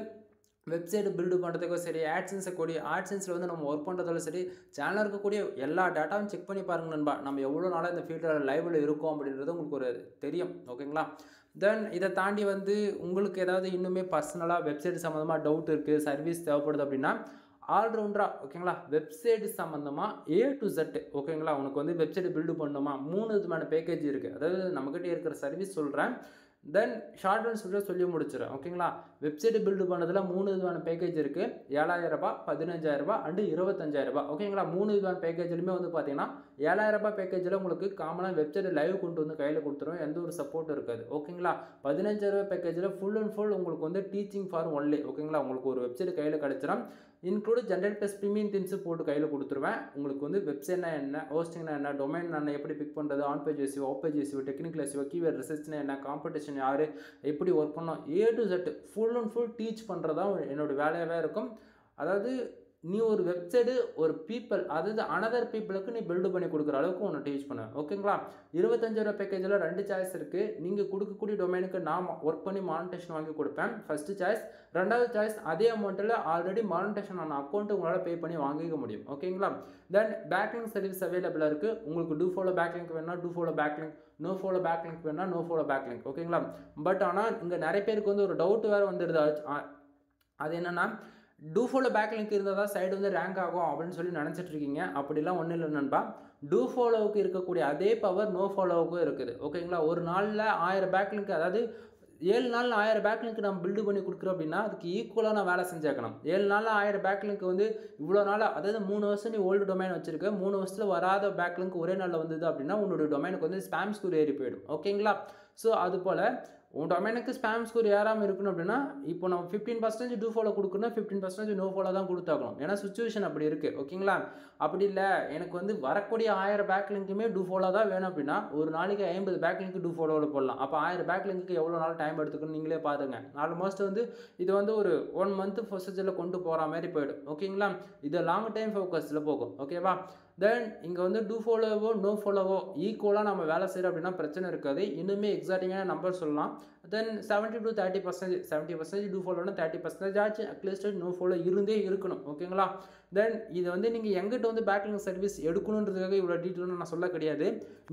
வெப்சைட் பில்டு பண்ணுறதுக்கும் சரி, ஆட்சன்ஸை கூடிய ஆட்சன்ஸில் வந்து நம்ம ஒர்க் பண்ணுறதாலும் சரி, சேனலில் இருக்கக்கூடிய எல்லா டேட்டாவும் செக் பண்ணி பாருங்க நண்பா. நம்ம எவ்வளோ நாளாக இந்த ஃபீல்டில் லைவில் இருக்கோம் அப்படின்றது உங்களுக்கு ஒரு தெரியும். ஓகேங்களா? தென் இதை தாண்டி வந்து உங்களுக்கு ஏதாவது இன்னுமே பர்சனலாக வெப்சைட் சம்மந்தமாக டவுட் இருக்குது, சர்வீஸ் தேவைப்படுது அப்படின்னா ஆல்ரவுண்டராக ஓகேங்களா, வெப்சைட் சம்மந்தமாக A to Z ஓகேங்களா, உனக்கு வந்து வெப்சைட் பில்டு பண்ணணுமா 3 விதமான பேக்கேஜ் இருக்குது. அதாவது நம்மக்கிட்ட இருக்கிற சர்வீஸ் சொல்கிறேன், தென் ஷார்ட் அண்ட் ஸ்வீட்டாக சொல்லி முடிச்சிடும். ஓகேங்களா, வெப்சைட் பில்டு பண்ணதில் 3 விதமான பேக்கேஜ் இருக்குது. 7,000 ரூபாய், 15,000 ரூபாய் அண்டு 25,000 ரூபாய். ஓகேங்களா, 3 விதமான பேக்கேஜ்லையுமே வந்து பார்த்தீங்கன்னா 7,000 ரூபாய் பேக்கேஜில் உங்களுக்கு காமனாக வெப்சைட் லைவ் கொண்டு வந்து கையில் கொடுத்துரும், எந்த ஒரு சப்போர்ட் இருக்காது. ஓகேங்களா, 15,000 ரூபாய் பேக்கேஜில் ஃபுல் அண்ட் ஃபுல் உங்களுக்கு வந்து டீச்சிங் ஃபார் ஒன்லி. ஓகேங்களா, உங்களுக்கு ஒரு வெப்சைட் கையில் கிடச்சிடும், include general plus premium things போட்டு கையில் கொடுத்துருவேன். உங்களுக்கு வந்து வெப்சைட்னா என்ன, ஹோஸ்டிங்னா என்ன, டொமைன் என்ன, எப்படி பிக் பண்ணுறது, on page SEO, off page SEO, technical SEO, keyword ரிசர்ச்னா என்ன, காம்படிஷன் யார், எப்படி ஒர்க் பண்ணோம், A to Z full and full teach பண்ணுறதா என்னோட வேலையாகவே இருக்கும். அதாவது நீ ஒரு வெப்சைட்டு ஒரு பீப்பிள், அதாவது அனதர் பீப்புளுக்கு நீ பில்டு பண்ணி கொடுக்குற அளவுக்கு ஒன்று டீச் பண்ணுவேன். ஓகேங்களா, 25,000 பேக்கேஜில் 2 சாய்ஸ் இருக்குது. நீங்கள் கொடுக்கக்கூடிய டொமைனுக்கு நான் ஒர்க் பண்ணி மானிட்டேஷன் வாங்கி கொடுப்பேன், ஃபஸ்ட்டு சாய்ஸ். ரெண்டாவது சாய்ஸ், அதே அமௌண்ட்டில் ஆல்ரெடி மானிட்டேஷன் ஆன அக்கௌண்ட்டு உங்களால் பே பண்ணி வாங்கிக்க முடியும். ஓகேங்களா, தென் பேக்லிங்க் சர்வீஸ் அவைலபிளாக இருக்குது. உங்களுக்கு டூ ஃபாலோ பேக்லிங்க் வேணும்னா do follow backlink, no follow backlink வேணும்னா நோ ஃபாலோ பேக்லிங்க். ஓகேங்களா, பட் ஆனால் இங்கே நிறைய பேருக்கு வந்து ஒரு டவுட் வேறு வந்துடுது. அது என்னென்னா, டூ ஃபாலோ பேக்லிங்க் இருந்தால் தான் சைடு வந்து ரேங்க் ஆகும் அப்படின்னு சொல்லி நினச்சிட்டு இருக்கீங்க. அப்படிலாம் ஒன்றும் இல்லை நண்பா. டூ ஃபாலோவுக்கு இருக்கக்கூடிய அதே பவர் நோ ஃபாலோவுக்கும் இருக்குது. ஓகேங்களா, ஒரு நாளில் 1000 பேக்லிங்க், அதாவது 7 நாளில் 1000 பேக்லிங்க் நம்ம பில்டு பண்ணி கொடுக்குறோம் அப்படின்னா அதுக்கு ஈக்குவலாக நான் வேலை செஞ்சாக்கணும். 7 நாளில் 1000 பேக்லிங்க் வந்து இவ்வளோ நாளாக, அதாவது 3 வருஷம் நீ ஓல்டு டொமைன் வச்சிருக்க, 3 வருஷத்தில் வராத பேக்லிங்க் ஒரே நாளில் வந்தது அப்படின்னா உன்னோட டொமைனுக்கு வந்து ஸ்பேம் ஸ்கோர் ஏறி போயிடும். ஓகேங்களா, ஸோ அது போல் உன் டொமைனுக்கு ஸ்பேம் ஸ்கோர் ஏறாமல் இருக்கணும் அப்படின்னா இப்போ நம்ம 15% டூ ஃபாலோ கொடுக்கணும், 15% நோ ஃபாலோ தான் கொடுத்தாகணும். ஏன்னா சுச்சுவேஷன் அப்படி இருக்குது. ஓகேங்களா, அப்படி இல்லை எனக்கு வந்து வரக்கூடிய 1000 பேக்லிங்க்குமே டூ ஃபாலோ தான் வேணும் அப்படின்னா ஒரு நாளைக்கு 50 பேக்லிங்க் டூ ஃபாலோவில் போடலாம். அப்போ 1000 பேக்லிங்க்கு எவ்வளோ நாள் டைம் எடுத்துக்கணும் நீங்களே பாருங்கள். ஆல்மோஸ்ட் வந்து இது வந்து ஒரு 1 மந்த் ப்ரொசீஜரில் கொண்டு போகிற மாதிரி போயிடும். ஓகேங்களா, இது லாங் டைம் ஃபோக்கஸில் போகும். ஓகேவா, தென் இங்கே வந்து டூ ஃபாலோவோ நோ ஃபாலோவோ ஈக்குவலாக நம்ம வேலை செய்கிறோம் அப்படின்னா பிரச்சனை இருக்காது. இன்னுமே எக்ஸாக்டிங்கான நம்பர் சொல்லலாம். தென் 70 to 30%, 70% டூ ஃபாலோனா 30% ஆச்சு அட்லீஸ்ட் நோ ஃபாலோ இருந்தே இருக்கணும். ஓகேங்களா, தென் இது வந்து நீங்கள் எங்கிட்ட வந்து பேக்லிங்க் சர்வீஸ் எடுக்கணுன்றதுக்காக இவ்வளோ டீட்டெயிலாக நான் சொல்ல கிடையாது.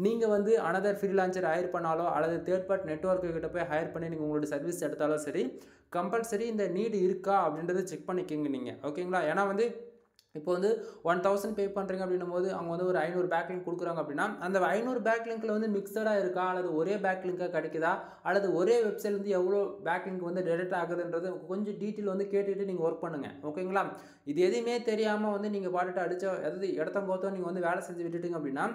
நீங்கள் வந்து அனதர் ஃப்ரீலான்சர் ஹையர் பண்ணாலோ அல்லது தேர்ட் பார்ட்டி நெட்வொர்க்கு கிட்ட போய் ஹையர் பண்ணி நீங்கள் உங்களோட சர்வீஸ் எடுத்தாலும் சரி, கம்பல்சரி இந்த நீடு இருக்கா அப்படின்றத செக் பண்ணிக்கோங்க நீங்கள். ஓகேங்களா, ஏன்னா வந்து இப்போ வந்து 1000 பே பண்ணுறீங்க அப்படின்னும் போது அவங்க வந்து ஒரு 500 பேக்லிங்க் கொடுக்குறாங்க அப்படின்னா அந்த 500 பேக்லிங்கில் வந்து மிக்சடாக இருக்கா அல்லது ஒரே பேக்லிங்காக கிடைக்குதா அல்லது ஒரே வெப்சைட்லேருந்து எவ்வளோ பேக்லிங்க் வந்து டெலிட் ஆகுதுன்றது கொஞ்சம் டீட்டெயில் வந்து கேட்டுட்டு நீங்கள் ஒர்க் பண்ணுங்கள். ஓகேங்களா, இது எதுவுமே தெரியாமல் வந்து நீங்கள் பாட்டுட்டு அடித்த அதாவது இடத்தங்கோத்தோ நீங்கள் வந்து வேலை செஞ்சு விட்டுட்டீங்க அப்படின்னா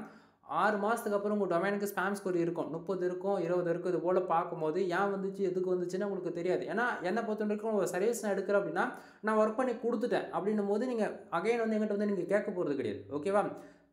6 மாதத்துக்கு அப்புறம் உங்கள் டொமைனுக்கு ஸ்பேம் ஸ்கோர் இருக்கும், 30 இருக்கும், 20 இருக்கும். இது போல் பார்க்கும்போது ஏன் வந்துச்சு எதுக்கு வந்துச்சுன்னு உங்களுக்கு தெரியாது. ஏன்னா என்னை பொறுத்த வரைக்கும் ஒரு சர்வீஸ் நான் எடுக்கிறேன் அப்படின்னா நான் ஒர்க் பண்ணி கொடுத்துட்டேன் அப்படின்னும் போது நீங்கள் அகைன் வந்து எங்கிட்ட வந்து நீங்கள் கேட்க போகிறது கிடையாது. ஓகேவா,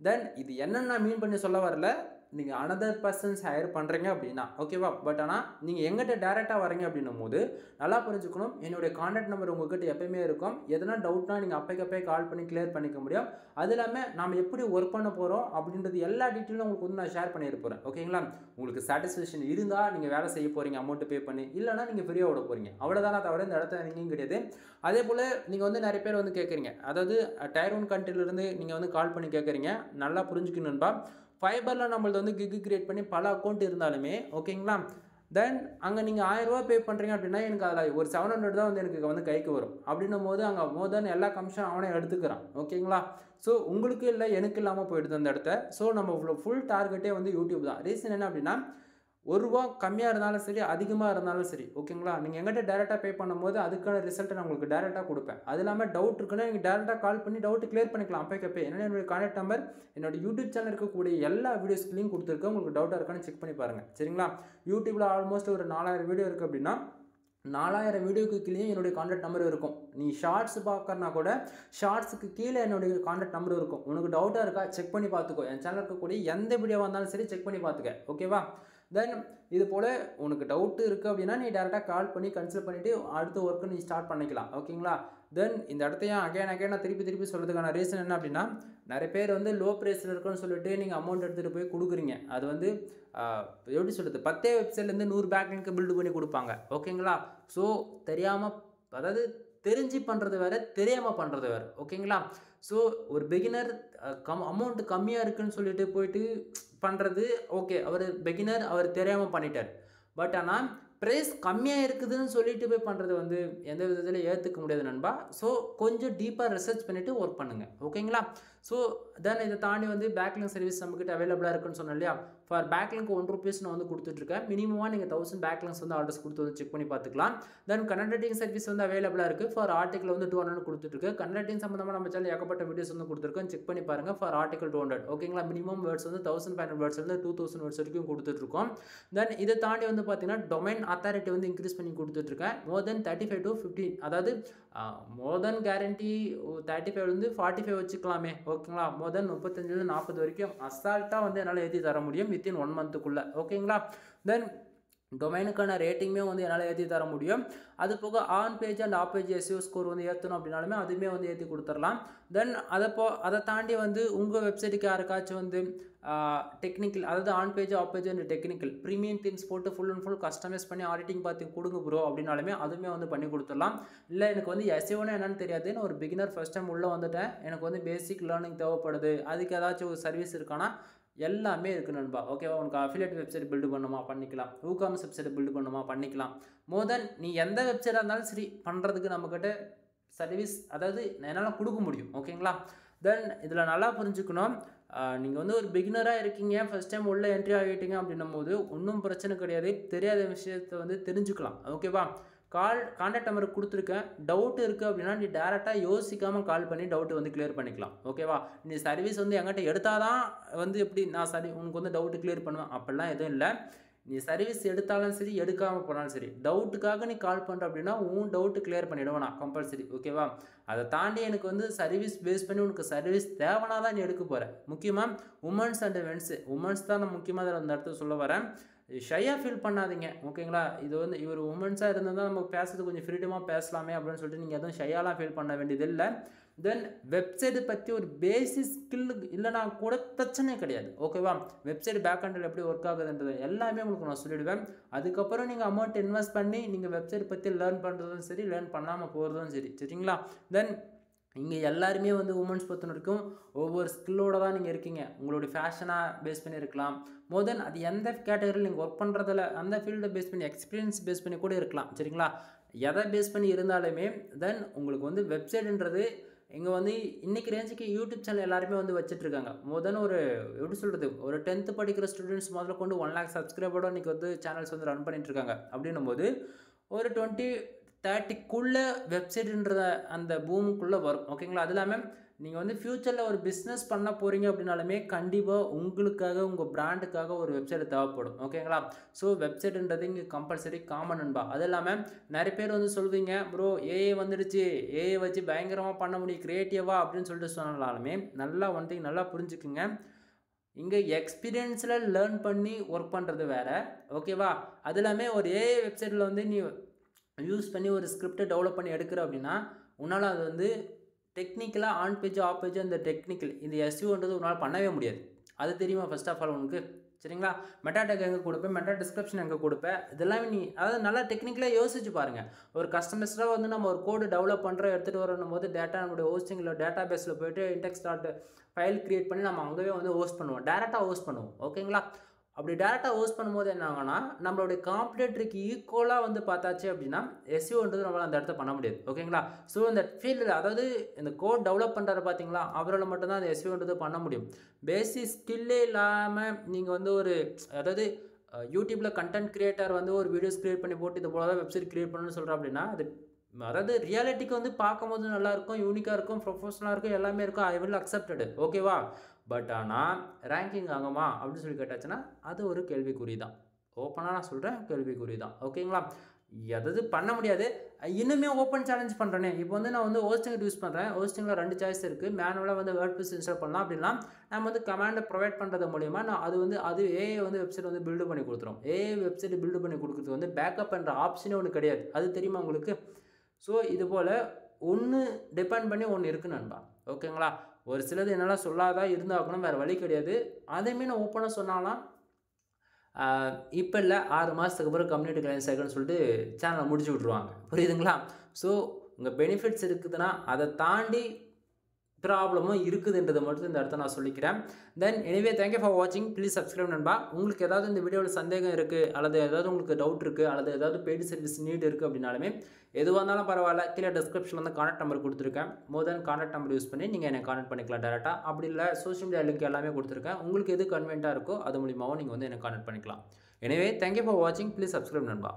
தென் இது என்னென்ன நான் மீன் பண்ணி சொல்ல வரல, நீங்கள் அனதர் பர்சன்ஸ் ஹையர் பண்ணுறீங்க அப்படின்னா ஓகேவா, பட் ஆனால் நீங்கள் எங்கிட்ட டேரெக்டாக வரீங்க அப்படின்னும் போது நல்லா புரிஞ்சுக்கணும், என்னுடைய கான்டாக்ட் நம்பர் உங்கள்கிட்ட எப்பயுமே இருக்கும். எதனா டவுட்னா நீங்கள் அப்பைக்கப்பே கால் பண்ணி கிளியர் பண்ணிக்க முடியும். அது இல்லாமல் நாம் எப்படி ஒர்க் பண்ண போகிறோம் அப்படின்றது எல்லா டீட்டெயிலும் உங்களுக்கு வந்து நான் ஷேர் பண்ணிட்டு போகிறேன். ஓகேங்களா, உங்களுக்கு சாட்டிஸ்ஃபேக்ஷன் இருந்தால் நீங்கள் வேலை செய்ய போகிறீங்க அமௌண்ட்டு பே பண்ணி, இல்லைனா நீங்கள் ஃப்ரீயாக விட போகிறீங்க, அவ்வளோதானே தவிர இந்த இடத்துல எங்கேயும் கிடையாது. அதே போல் நீங்கள் வந்து நிறைய பேர் வந்து கேட்குறீங்க, அதாவது டயர் 1 கண்ட்ரிலேருந்து நீங்கள் வந்து கால் பண்ணி கேட்குறீங்க. நல்லா புரிஞ்சுக்கணும்பா, ஃபைபரில் நம்மளது வந்து கிக் கிரியேட் பண்ணி பல அக்கௌண்ட் இருந்தாலுமே ஓகேங்களா, தென் அங்கே நீங்கள் 1000 ரூபா பே பண்ணுறீங்க அப்படின்னா எனக்கு அதில் ஒரு 700 தான் வந்து எனக்கு வந்து கைக்கு வரும். அப்படின்னும் போது அங்கே மோர் தென் எல்லா கமிஷன் அவனே எடுத்துக்கிறான். ஓகேங்களா, ஸோ உங்களுக்கு இல்லை எனக்கு இல்லாமல் போயிடுது அந்த இடத்த. ஸோ நம்ம ஃபுல் டார்கெட்டே வந்து யூடியூப் தான். ரீசன் என்ன அப்படின்னா ₹1 கம்மியாக இருந்தாலும் சரி அதிகமாக இருந்தாலும் சரி ஓகேங்களா, நீங்கள் எங்கிட்ட டேரெக்டாக பே பண்ணும்போது அதுக்கான ரிசல்ட்டை நான் உங்களுக்கு டேரெக்டாக கொடுப்பேன். அது இல்லாமல் டவுட் இருக்குன்னா நீங்கள் டேரெக்டாக கால் பண்ணி டவுட்டு கிளியர் பண்ணிக்கலாம் அப்பைக்கப்பே. ஏன்னா என்னுடைய கான்டாக்ட் நம்பர் என்னோட யூடியூப் சேனல் இருக்கக்கூடிய எல்லா வீடியோஸ்லையும் கொடுத்துருக்கேன். உங்களுக்கு டவுட்டாக இருக்கான்னு செக் பண்ணி பாருங்கள். சரிங்களா, யூடியூப்பில் ஆல்மோஸ்ட் ஒரு 4000 வீடியோ இருக்குது அப்படின்னா 4000 வீடியோக்கு கீழே என்னுடைய கான்டாக்ட் நம்பர் இருக்கும். நீ ஷார்ட்ஸ் பார்க்கறனா கூட ஷார்ட்ஸுக்கு கீழே என்னுடைய கான்டாக்ட் நம்பர் இருக்கும். உனக்கு டவுட்டாக இருக்கா செக் பண்ணி பார்த்துக்கோ. என் சேனல் இருக்கக்கூடிய எந்த வீடியோ வந்தாலும் சரி செக் பண்ணி பார்த்துக்க. ஓகேவா, தென் இது போல் உனக்கு டவுட்டு இருக்குது அப்படின்னா நீ டேரெக்டாக கால் பண்ணி கன்சல்ட் பண்ணிவிட்டு அடுத்த ஒர்க்கு நீ ஸ்டார்ட் பண்ணிக்கலாம். ஓகேங்களா, தென் இந்த இடத்தையும் அகைன் நான் திருப்பி சொல்கிறதுக்கான ரீசன் என்ன அப்படின்னா நிறைய பேர் வந்து லோ ப்ரைஸில் இருக்குன்னு சொல்லிட்டு நீங்கள் அமௌண்ட் எடுத்துகிட்டு போய் கொடுக்குறீங்க. அது வந்து எப்படி சொல்கிறது, 10 வெப்சைட்லேருந்து 100 பேக்லிங்க்கு பில்டு பண்ணி கொடுப்பாங்க. ஓகேங்களா, ஸோ தெரியாமல், அதாவது தெரிஞ்சு பண்ணுறது வேறு, தெரியாமல் பண்ணுறது வேறு. ஓகேங்களா? ஸோ ஒரு பிகினர் அமௌண்ட் கம்மியாக இருக்குன்னு சொல்லிட்டு போயிட்டு பண்ணுறது ஓகே. அவர் பிகினர், அவர் தெரியாமல் பண்ணிட்டார். பட் ஆனால் ப்ரைஸ் கம்மியாக இருக்குதுன்னு சொல்லிட்டு போய் பண்ணுறது வந்து எந்த விதத்தில் ஏற்றுக்க முடியாது நண்பா. ஸோ கொஞ்சம் டீப்பாக ரிசர்ச் பண்ணிவிட்டு ஒர்க் பண்ணுங்கள். ஓகேங்களா? ஸோ தென் இதை தாண்டி வந்து பேக்லிங்க் சர்வீஸ் நம்மக்கிட்ட அவைலபிளாக இருக்குன்னு சொன்னேன் இல்லையா? ஃபார் பேக்லிங்க் ₹1 நான் வந்து கொடுத்துட்ருக்கேன். மினிமமாக நீங்கள் 1000 பேக்லிங்க்ஸ் வந்து ஆர்டர்ஸ் கொடுத்து வந்து செக் பண்ணி பார்த்துக்கலாம். தென் கன்னட் ரைட்டிங் சர்வீஸ் வந்து அவைலபிளாக இருக்குது. ஃபார் ஆர்டிகல் வந்து 200 கொடுத்துட்ருக்கு. கன்னட் ரைட்டிங் சம்மந்தமாக நம்ம சேனல் ஏகப்பட்ட வீடியோஸ் வந்து கொடுத்துருக்கோம். செக் பண்ணி பாருங்கள். For article 200. ஓகேங்களா? மினிமம் வேர்ட்ஸ் வந்து 1500 வேர்ட்ஸ் வந்து 2000 வேர்ட்ஸ் வரைக்கும் கொடுத்துட்ருக்கோம். தென் இதை தாண்டி வந்து பார்த்தீங்கன்னா டொமைன் அத்தாரிட்டி வந்து இன்க்ரீஸ் பண்ணி கொடுத்துட்ருக்கேன். மோர் தென் 35 to 50, அதாவது மோர் தென் கேரண்டி 35 வந்து 45 வச்சுக்கலாமே. ஓகேங்களா? மோர் தென் 35 40 வரைக்கும் அசால்ட்டாக வந்து என்னால் ஏற்றி தர முடியும் வித்தின் 1 மந்த்துக்குள்ளே. ஓகேங்களா? தென் டொமைனுக்கான ரேட்டிங்குமே வந்து என்னால் ஏற்றி தர முடியும். அது போக on page and half page SEO score வந்து ஏற்றணும் அப்படின்னாலுமே அதுவுமே வந்து ஏற்றி கொடுத்துடலாம். தென் அதை தாண்டி வந்து உங்கள் வெப்சைட்டுக்கு யாருக்காச்சும் வந்து டெக்னிக்கல், அதாவது on page off page and technical premium themes போட்டு ஃபுல் அண்ட் ஃபுல் கஸ்டமைஸ் பண்ணி ஆடிட்டிங் பார்த்து கொடுங்க ப்ரோ அப்படின்னாலுமே அதுவுமே வந்து பண்ணி கொடுத்துடலாம். இல்லை எனக்கு வந்து எஸ்இஓனா என்னன்னு தெரியாதுன்னு ஒரு பிகினர் ஃபர்ஸ்ட் டைம் உள்ளே வந்துட்டேன், எனக்கு வந்து பேசிக் லேர்னிங் தேவைப்படுது, அதுக்கு ஏதாச்சும் ஒரு சர்வீஸ் இருக்கானா எல்லாமே இருக்குது நண்பா. ஓகேவா? உனக்கு அஃபிலியேட் வெப்சைட் பில்டு பண்ணுமா பண்ணிக்கலாம், WooCommerce வெப்சைட் பில்டு பண்ணுமா பண்ணிக்கலாம். மோர் தென் நீ எந்த வெப்சைட்டாக இருந்தாலும் சரி பண்ணுறதுக்கு நம்மக்கிட்ட சர்வீஸ், அதாவது என்னால் கொடுக்க முடியும். ஓகேங்களா? தென் இதில் நல்லா புரிஞ்சுக்கணும், நீங்கள் வந்து ஒரு பிகினராக இருக்கீங்க, ஃபஸ்ட் டைம் உள்ளே என்ட்ரி ஆகிட்டீங்க அப்படின்னும் போது ஒன்றும் பிரச்சனை கிடையாது. தெரியாத விஷயத்தை வந்து தெரிஞ்சுக்கலாம். ஓகேவா? கான்டாக்ட் நம்பருக்கு கொடுத்துருக்கேன். டவுட் இருக்குது அப்படின்னா நீ டேரெக்டாக யோசிக்காமல் கால் பண்ணி டவுட்டு வந்து கிளியர் பண்ணிக்கலாம். ஓகேவா? நீ சர்வீஸ் வந்து என்கிட்ட எடுத்தால் தான் வந்து எப்படி நான் உனக்கு வந்து டவுட்டு கிளியர் பண்ணுவேன் அப்படிலாம் எதுவும் இல்லை. நீ சர்வீஸ் எடுத்தாலும் சரி எடுக்காமல் போனாலும் சரி டவுட்டுக்காக நீ கால் பண்ணுற அப்படின்னா உன் டவுட்டு கிளியர் பண்ணிவிடுவேன் நான் கம்பல்சரி. ஓகேவா? அதை தாண்டி எனக்கு வந்து சர்வீஸ் பேஸ் பண்ணி உனக்கு சர்வீஸ் தேவைனா தான் நீ எடுக்க போகிறேன். முக்கியமாக உமன்ஸ் அண்ட் மென்ஸு, உமன்ஸ் தான் நான் முக்கியமாக அந்த இடத்துல சொல்ல வரேன். ஷையாக ஃபீல் பண்ணாதீங்க. ஓகேங்களா? இது வந்து இவர் உமன்ஸாக இருந்தால் தான் நம்ம பேசுறது கொஞ்சம் ஃப்ரீடமாக பேசலாமே அப்படின்னு சொல்லிட்டு நீங்கள் எதுவும் ஷையாலாம் ஃபீல் பண்ண வேண்டியது இல்லை. தென் வெப்சைட்டை பற்றி ஒரு பேசிக் ஸ்கில் இல்லைனா கூட பிரச்சனை கிடையாது. ஓகேவா? வெப்சைட் பேக்ஹண்டில் எப்படி ஒர்க் ஆகுதுன்றது எல்லாமே உங்களுக்கு நான் சொல்லிவிடுவேன். அதுக்கப்புறம் நீங்கள் அமௌண்ட் இன்வெஸ்ட் பண்ணி நீங்கள் வெப்சைட் பற்றி லேர்ன் பண்ணுறதும் சரி, லேர்ன் பண்ணாமல் போகிறதும் சரி. சரிங்களா? தென் இங்கே எல்லாருமே வந்து உமன்ஸ் பொறுத்த வரைக்கும் ஒவ்வொரு ஸ்கில்லோடு தான் நீங்கள் இருக்கீங்க. உங்களுடைய ஃபேஷனாக பேஸ் பண்ணி இருக்கலாம். மோர் தென் அது எந்த கேட்டகரியில் நீங்கள் ஒர்க் பண்ணுறதில் அந்த ஃபீல்டை பேஸ் பண்ணி எக்ஸ்பீரியன்ஸ் பேஸ் பண்ணி கூட இருக்கலாம். சரிங்களா? எதை பேஸ் பண்ணி இருந்தாலுமே தென் உங்களுக்கு வந்து வெப்சைட்டுன்றது இங்கே வந்து இன்றைக்கி ரேஞ்சுக்கு யூடியூப் சேனல் எல்லாருமே வந்து வச்சுட்ருக்காங்க. மோர் தென் ஒரு எப்படி சொல்கிறது, ஒரு 10th படிக்கிற ஸ்டூடெண்ட்ஸ் முதல்ல கொண்டு 1 lakh சப்ஸ்கிரைபரோடு இன்றைக்கி வந்து சேனல்ஸ் வந்து ரன் பண்ணிகிட்ருக்காங்க. அப்படின்னும் போது ஒரு 20-30க்குள்ளே வெப்சைட்டுன்றத அந்த பூமுக்குள்ளே வரும். ஓகேங்களா? அது இல்லாமல் நீங்கள் வந்து ஃப்யூச்சரில் ஒரு பிஸ்னஸ் பண்ண போகிறீங்க அப்படின்னாலுமே கண்டிப்பாக உங்களுக்காக உங்கள் பிராண்டுக்காக ஒரு வெப்சைட் தேவைப்படும். ஓகேங்களா? ஸோ வெப்சைட்டுன்றது இங்கே கம்பல்சரி காமன் நண்பா. அது இல்லாமல் நிறைய பேர் வந்து சொல்வீங்க ப்ரோ ஏஐ வந்துடுச்சு, ஏஐ வச்சு பயங்கரமாக பண்ண முடியும் க்ரியேட்டிவாக அப்படின்னு சொல்லிட்டு சொன்னாலுமே நல்லா வந்து நல்லா புரிஞ்சுக்குங்க. இங்கே எக்ஸ்பீரியன்ஸில் லேர்ன் பண்ணி ஒர்க் பண்ணுறது வேறு. ஓகேவா? அது இல்லாமல் ஒரு ஏஐ வெப்சைட்டில் வந்து நீ யூஸ் பண்ணி ஒரு ஸ்கிரிப்டை டெவலப் பண்ணி எடுக்கிற அப்படின்னா உன்னால் அது வந்து டெக்னிக்கலாக ஆன் பேஜ் ஆஃப் பேஜ் அந்த டெக்னிக்கல் இந்த எஸ்இஓன்றது உன்னால் பண்ணவே முடியாது. அது தெரியுமா ஃபர்ஸ்ட் ஆஃப் ஆல் உனக்கு? சரிங்களா? மெட்டா டேக் எங்கே கொடுப்பேன், மெட்டா டிஸ்கிரிப்ஷன் எங்கே கொடுப்பேன், இதெல்லாமே நீ அதாவது நல்லா டெக்னிக்கலாக யோசிச்சு பாருங்கள். ஒரு கஸ்டமர்ஸாக வந்து நம்ம ஒரு கோடு டெவலப் பண்ணுறோம் எடுத்துகிட்டு வரணும் போது டேட்டா நம்மளுடைய ஹோஸ்டிங்கில் டேட்டா பேஸில் போய்ட்டு இன்டெக்ஸ் டாட் ஃபைல் க்ரியேட் பண்ணி நம்ம அங்கேயே வந்து ஹோஸ்ட் பண்ணுவோம், டேரெக்டாக ஹோஸ்ட் பண்ணுவோம். ஓகேங்களா? அப்படி டேரெக்டாக ஹோஸ்ட் பண்ணும்போது என்ன ஆகும்னா நம்மளுடைய காம்படிட்டருக்கு ஈக்குவலாக வந்து பார்த்தாச்சு அப்படின்னா எஸ்இஓன்றது நம்மளால் அந்த இடத்த பண்ண முடியாது. ஓகேங்களா? ஸோ இந்த ஃபீல்டில் அதாவது இந்த கோட் டெவலப் பண்ணுறாரு பார்த்தீங்களா, அவரால் மட்டும்தான் அந்த எஸ்இஓன்றது பண்ண முடியும். பேசிக் ஸ்கில்லே இல்லாமல் நீங்கள் வந்து ஒரு அதாவது யூடியூப்பில் கண்டென்ட் கிரியேட்டர் வந்து ஒரு வீடியோஸ் க்ரியேட் பண்ணி போட்டு இது போல தான் வெப்சைட் க்ரியேட் பண்ணணும்னு சொல்கிறோம் அப்படின்னா அது அதாவது ரியாலிட்டிக்கு வந்து பார்க்கும்போது நல்லாயிருக்கும், யூனிக்காக இருக்கும், ப்ரொஃபஷனலாக இருக்கும், எல்லாமே இருக்கும். I will accepted. ஓகேவா? பட் ஆனால் ரேங்கிங் ஆகுமா அப்படின்னு சொல்லி கேட்டாச்சுன்னா அது ஒரு கேள்விக்குறி தான். ஓப்பனாக நான் சொல்கிறேன், கேள்விக்குறி தான். ஓகேங்களா? எதாவது பண்ண முடியாது. இன்னுமே ஓப்பன் சேலஞ்ச் பண்ணுறேனே. இப்போ வந்து நான் வந்து ஹோஸ்டிங் யூஸ் பண்ணுறேன். ஹோஸ்டிங்கில் 2 சாய்ஸ் இருக்குது. மேனுவலாக வந்து வேர்ட்ப்ரெஸ் இன்ஸ்டால் பண்ணலாம். அப்படின்னா நம்ம வந்து கமாண்டை ப்ரொவைட் பண்ணுறது மூலிமா நான் அது ஏஐ வந்து வெப்சைட் வந்து பில்டு பண்ணி கொடுத்துரும். ஏஐ வெப்சைட் பில்டு பண்ணி கொடுக்குறது வந்து பேக்கப் பண்ணுற ஆப்ஷனே ஒன்று கிடையாது. அது தெரியுமா உங்களுக்கு? ஸோ இது போல் ஒன்று டிபெண்ட் பண்ணி ஒன்று இருக்குது நண்பா. ஓகேங்களா? ஒரு சிலது என்னால் சொல்லாதான் இருந்தாக்கணும், வேறு வழி கிடையாது. அதையுமே நான் ஓப்பனாக சொன்னாலாம் இப்போ இல்லை 6 மாதத்துக்கு அப்புறம் கம்யூனிட்டி கிளைண்ட்ஸ் ஆகிடும்னு சொல்லிட்டு சேனலை முடிச்சு விட்ருவாங்க. புரியுதுங்களா? ஸோ உங்கள் பெனிஃபிட்ஸ் இருக்குதுன்னா அதை தாண்டி ப்ராப்ளமும் இருக்குதுன்றதை மட்டும் இந்த இடத்த நான் சொல்லிக்கிறேன். தென் எனிவே தேங்க்யூ ஃபார் வாட்சிங். ப்ளீஸ் சப்ஸ்கிரைப் நண்பா. உங்களுக்கு ஏதாவது இந்த வீடியோவில் சந்தேகம் இருக்குது அல்லது ஏதாவது உங்களுக்கு டவுட் இருக்குது அல்லது ஏதாவது பெய்டு சர்வீஸ் நீட் இருக்குது அப்படின்னாலுமே எதுவாக இருந்தாலும் பரவாயில்ல, கீழே டிஸ்கிரிப்ஷனில் வந்து கான்டாக்ட் நம்பர் கொடுத்துருக்கேன். மோர் தென் கான்டாக்ட் நம்பர் யூஸ் பண்ணி நீங்கள் என்னை கான்டாக்ட் பண்ணிக்கலாம் டேரெக்டாக. அப்படி இல்லை சோஷியல் மீடியா லிங்க் எல்லாமே கொடுத்துருக்கேன். உங்களுக்கு எது கன்வீனியன்ட்டாக இருக்கோ அது மூலியமாகவும் நீங்கள் வந்து என்னை கான்டாக்ட் பண்ணிக்கலாம். எனிவே தேங்க்யூ ஃபார் வாட்சிங். ப்ளீஸ் சப்ஸ்கிரைப் நண்பா.